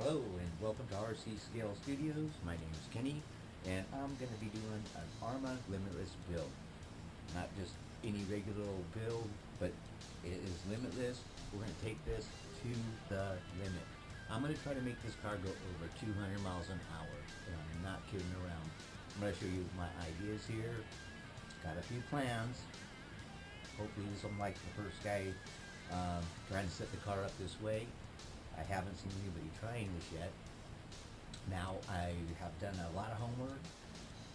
Hello and welcome to RC Scale Studios. My name is Kenny and I'm going to be doing an Arrma Limitless build. Not just any regular old build, but it is limitless. We're going to take this to the limit. I'm going to try to make this car go over 200 miles an hour, and I'm not kidding around. I'm going to show you my ideas here. Got a few plans. Hopefully this will like the first guy trying to set the car up this way. I haven't seen anybody trying this yet. Now I have done a lot of homework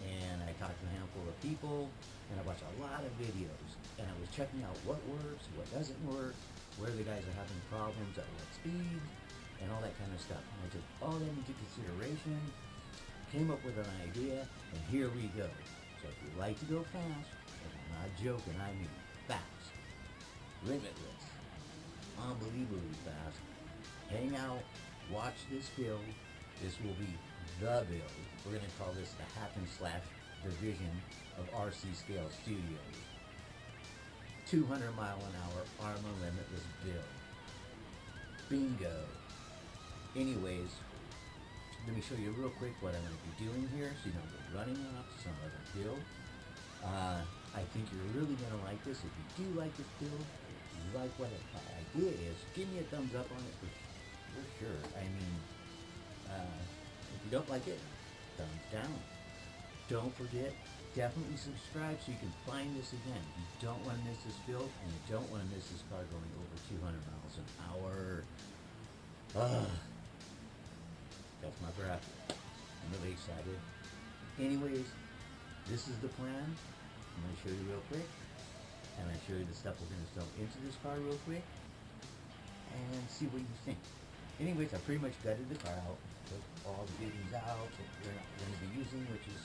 and I talked to a handful of people and I watched a lot of videos and I was checking out what works, what doesn't work, where the guys are having problems, at what speed, and all that kind of stuff. And I took all that into consideration, came up with an idea, and here we go. So if you like to go fast, and I'm not joking, I mean fast, limitless, unbelievably fast, hang out, watch this build. This will be the build. We're going to call this the hack and slash division of RC Scale Studios. 200 mile an hour Arrma Limitless build. Bingo. Anyways, let me show you real quick what I'm going to be doing here so you don't go running off to some other build. I think you're really going to like this. If you do like this build, if you like what the idea is, give me a thumbs up on it for sure. I mean, if you don't like it, thumbs down. Don't forget, definitely subscribe so you can find this again. You don't want to miss this build, and you don't want to miss this car going over 200 miles an hour. That's my graphic. I'm really excited. Anyways, this is the plan. I'm going to show you real quick, and I'll show you the stuff we're going to throw into this car real quick, and see what you think. Anyways, I pretty much gutted the car out, took all the fittings out that we're not going to be using, which is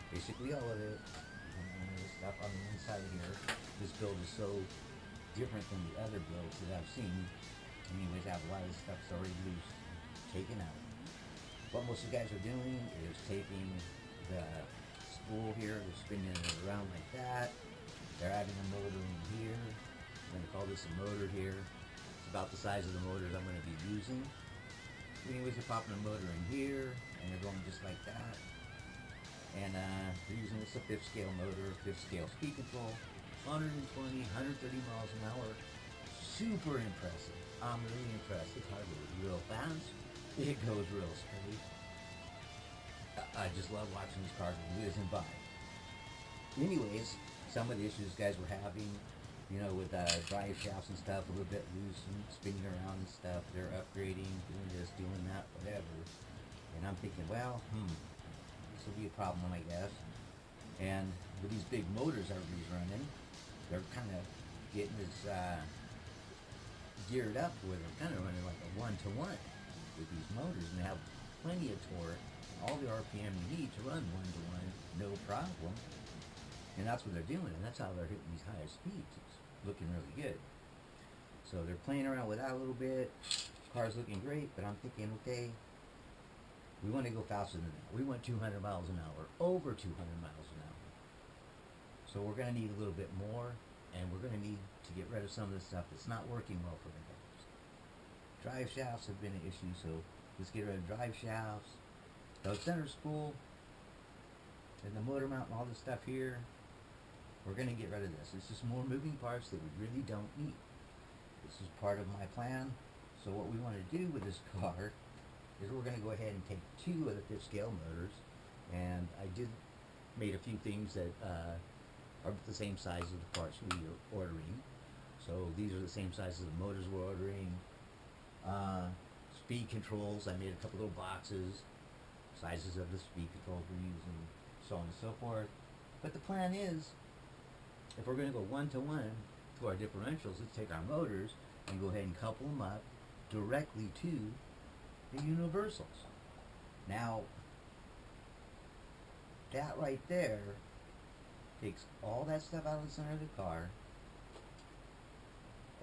basically all of it. And the stuff on the inside here. This build is so different than the other builds that I've seen. Anyways, I have a lot of stuff's already loose, taken out. What most of the guys are doing is taking the spool here, they're spinning it around like that. They're adding a motor in here. I'm going to call this a motor here. About the size of the motors I'm going to be using. Anyways, they're popping a motor in here, and they're going just like that. And they're using this a 5th scale motor, 5th scale speed control, 120, 130 miles an hour. Super impressive. I'm really impressed. The car goes real fast. It goes real steady. I just love watching this car whizzing by. Anyways, some of the issues guys were having, you know, with drive shafts and stuff, a little bit loose and spinning around and stuff. They're upgrading, doing this, doing that, whatever. And I'm thinking, well, this will be a problem, I guess. And with these big motors everybody's running, they're kind of getting this geared up where they're kind of running like a one-to-one with these motors, and they have plenty of torque, all the RPM you need to run one-to-one, no problem. And that's what they're doing, and that's how they're hitting these higher speeds. It's looking really good. So they're playing around with that a little bit. Car's looking great, but I'm thinking, okay, we want to go faster than that. We want 200 miles an hour, over 200 miles an hour. So we're going to need a little bit more, and we're going to need to get rid of some of the stuff that's not working well for the guys. Drive shafts have been an issue, so let's get rid of drive shafts. The center spool, and the motor mount and all this stuff here. We're going to get rid of this. It's just more moving parts that we really don't need. This is part of my plan. So what we want to do with this car is we're going to go ahead and take 2 of the 5th scale motors, and I made a few things that are the same size as the parts we are ordering. So these are the same size as the motors we're ordering. Speed controls, I made a couple little boxes, sizes of the speed controls we're using, so on and so forth. But the plan is, if we're going to go one-to-one to our differentials, let's take our motors and go ahead and couple them up directly to the universals. Now, that right there takes all that stuff out of the center of the car.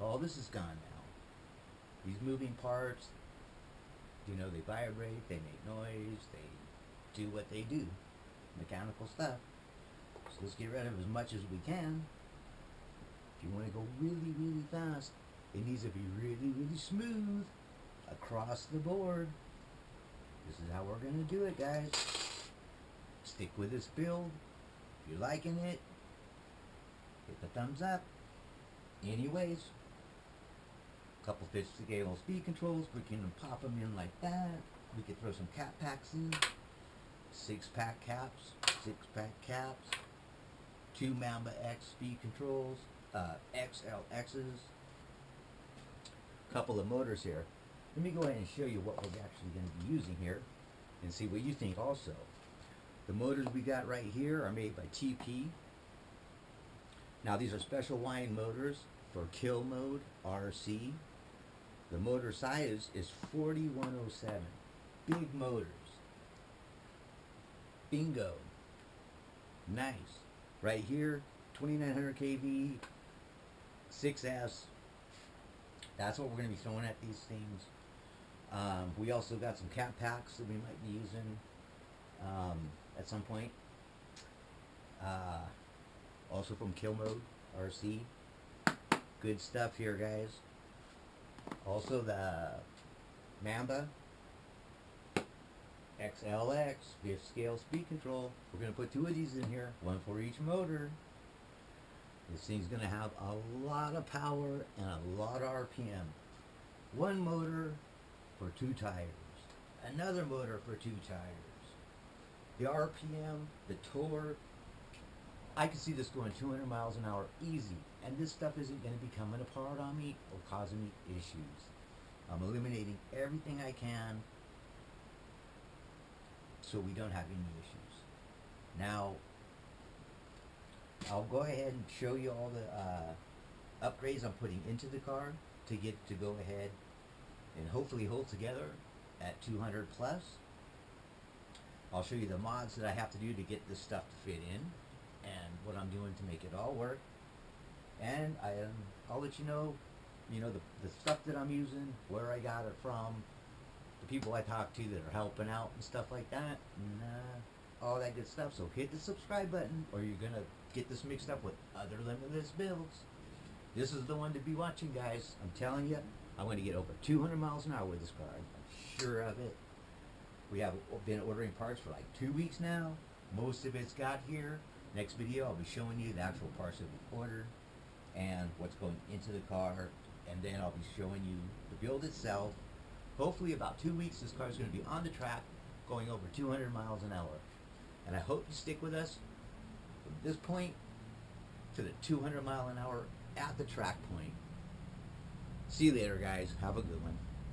All this is gone now. These moving parts, you know, they vibrate, they make noise, they do what they do. Mechanical stuff. So let's get rid of as much as we can. If you want to go really, really fast, it needs to be really, really smooth across the board. This is how we're going to do it, guys. Stick with this build. If you're liking it, hit the thumbs up. Anyways, couple fifth scale speed controls. We can pop them in like that. We could throw some cap packs in. 6-pack caps. 6-pack caps. 2 Mamba X speed controls. XLXs. Couple of motors here. Let me go ahead and show you what we're actually going to be using here and see what you think also. The motors we got right here are made by TP. Now these are special wind motors for kill mode, RC. The motor size is 4107. Big motors. Bingo. Nice. Right here, 2900 kV, 6S. That's what we're going to be throwing at these things. We also got some cap packs that we might be using at some point. Also from Kill Mode RC. Good stuff here, guys. Also the Mamba XLX 5th scale speed control. We're going to put 2 of these in here, 1 for each motor. This thing's going to have a lot of power and a lot of RPM. 1 motor for 2 tires. Another motor for 2 tires. The RPM, the torque, I can see this going 200 miles an hour easy. And this stuff isn't going to be coming apart on me or causing me issues. I'm eliminating everything I can so we don't have any issues. Now, I'll go ahead and show you all the upgrades I'm putting into the car to get to go ahead and hopefully hold together at 200 plus. I'll show you the mods that I have to do to get this stuff to fit in and what I'm doing to make it all work. And I'll let you know, the stuff that I'm using, where I got it from, the people I talk to that are helping out and stuff like that, and all that good stuff. So hit the subscribe button or you're going to get this mixed up with other Limitless builds. This is the one to be watching, guys. I'm telling you, I'm going to get over 200 miles an hour with this car. I'm sure of it. We have been ordering parts for like 2 weeks now. Most of it's got here. Next video, I'll be showing you the actual parts that we ordered and what's going into the car. And then I'll be showing you the build itself. Hopefully about 2 weeks, this car is going to be on the track going over 200 miles an hour. And I hope you stick with us from this point to the 200 mile an hour at the track point. See you later, guys. Have a good one.